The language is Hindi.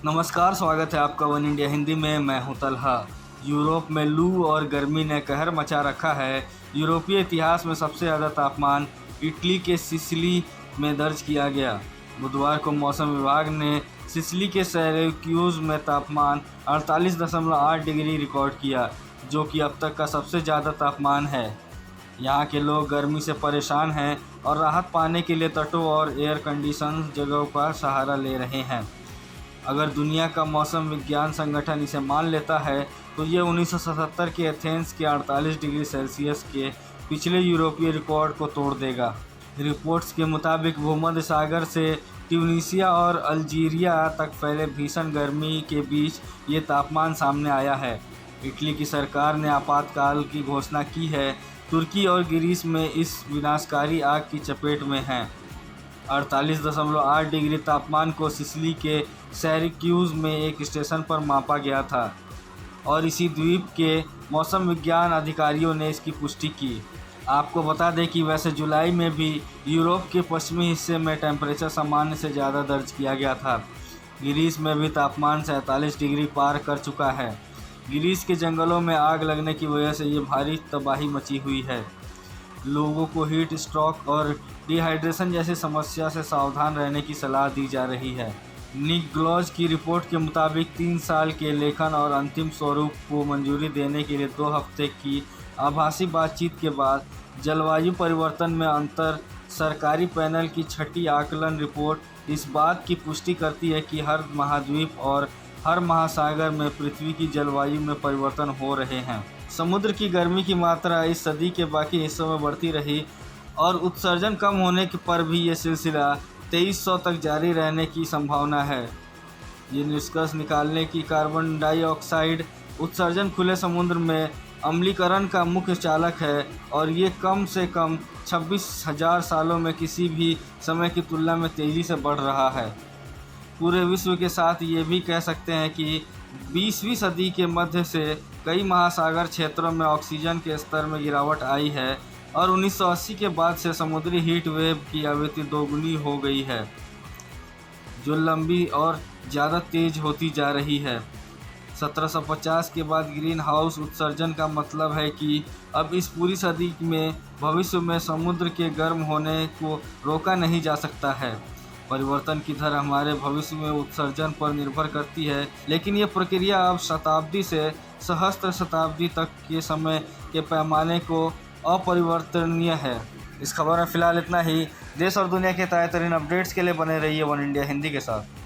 नमस्कार, स्वागत है आपका वन इंडिया हिंदी में। मैं हूं तलहा। यूरोप में लू और गर्मी ने कहर मचा रखा है। यूरोपीय इतिहास में सबसे ज़्यादा तापमान इटली के सिसिली में दर्ज किया गया। बुधवार को मौसम विभाग ने सिसिली के सिराक्यूज़ में तापमान 48.8 डिग्री रिकॉर्ड किया, जो कि अब तक का सबसे ज़्यादा तापमान है। यहाँ के लोग गर्मी से परेशान हैं और राहत पाने के लिए तटों और एयर कंडीशन जगहों का सहारा ले रहे हैं। अगर दुनिया का मौसम विज्ञान संगठन इसे मान लेता है तो ये 1977 के एथेंस के 48 डिग्री सेल्सियस के पिछले यूरोपीय रिकॉर्ड को तोड़ देगा। रिपोर्ट्स के मुताबिक भूमध्य सागर से ट्यूनीशिया और अल्जीरिया तक फैले भीषण गर्मी के बीच ये तापमान सामने आया है। इटली की सरकार ने आपातकाल की घोषणा की है। तुर्की और ग्रीस में इस विनाशकारी आग की चपेट में हैं। 48.8 डिग्री तापमान को सिसिली के सिराक्यूज़ में एक स्टेशन पर मापा गया था और इसी द्वीप के मौसम विज्ञान अधिकारियों ने इसकी पुष्टि की। आपको बता दें कि वैसे जुलाई में भी यूरोप के पश्चिमी हिस्से में टेम्परेचर सामान्य से ज़्यादा दर्ज किया गया था। ग्रीस में भी तापमान 47 डिग्री पार कर चुका है। ग्रीस के जंगलों में आग लगने की वजह से ये भारी तबाही मची हुई है। लोगों को हीट स्ट्रोक और डिहाइड्रेशन जैसी समस्या से सावधान रहने की सलाह दी जा रही है। निक ग्लॉज की रिपोर्ट के मुताबिक 3 साल के लेखन और अंतिम स्वरूप को मंजूरी देने के लिए 2 हफ्ते की आभासी बातचीत के बाद जलवायु परिवर्तन में अंतर सरकारी पैनल की छठी आकलन रिपोर्ट इस बात की पुष्टि करती है कि हर महाद्वीप और हर महासागर में पृथ्वी की जलवायु में परिवर्तन हो रहे हैं। समुद्र की गर्मी की मात्रा इस सदी के बाकी हिस्सों में बढ़ती रही और उत्सर्जन कम होने पर भी ये सिलसिला 2300 तक जारी रहने की संभावना है। ये निष्कर्ष निकालने की कार्बन डाइऑक्साइड उत्सर्जन खुले समुद्र में अम्लीकरण का मुख्य चालक है और ये कम से कम 26,000 सालों में किसी भी समय की तुलना में तेज़ी से बढ़ रहा है। पूरे विश्व के साथ ये भी कह सकते हैं कि 20वीं सदी के मध्य से कई महासागर क्षेत्रों में ऑक्सीजन के स्तर में गिरावट आई है और 1980 के बाद से समुद्री हीट वेव की आवृत्ति दोगुनी हो गई है, जो लंबी और ज़्यादा तेज़ होती जा रही है। 1750 के बाद ग्रीन हाउस उत्सर्जन का मतलब है कि अब इस पूरी सदी में भविष्य में समुद्र के गर्म होने को रोका नहीं जा सकता है। परिवर्तन की दर हमारे भविष्य में उत्सर्जन पर निर्भर करती है, लेकिन यह प्रक्रिया अब शताब्दी से सहस्त्र शताब्दी तक के समय के पैमाने को अपरिवर्तनीय है। इस खबर में फ़िलहाल इतना ही। देश और दुनिया के ताज़ा तरीन अपडेट्स के लिए बने रहिए वन इंडिया हिंदी के साथ।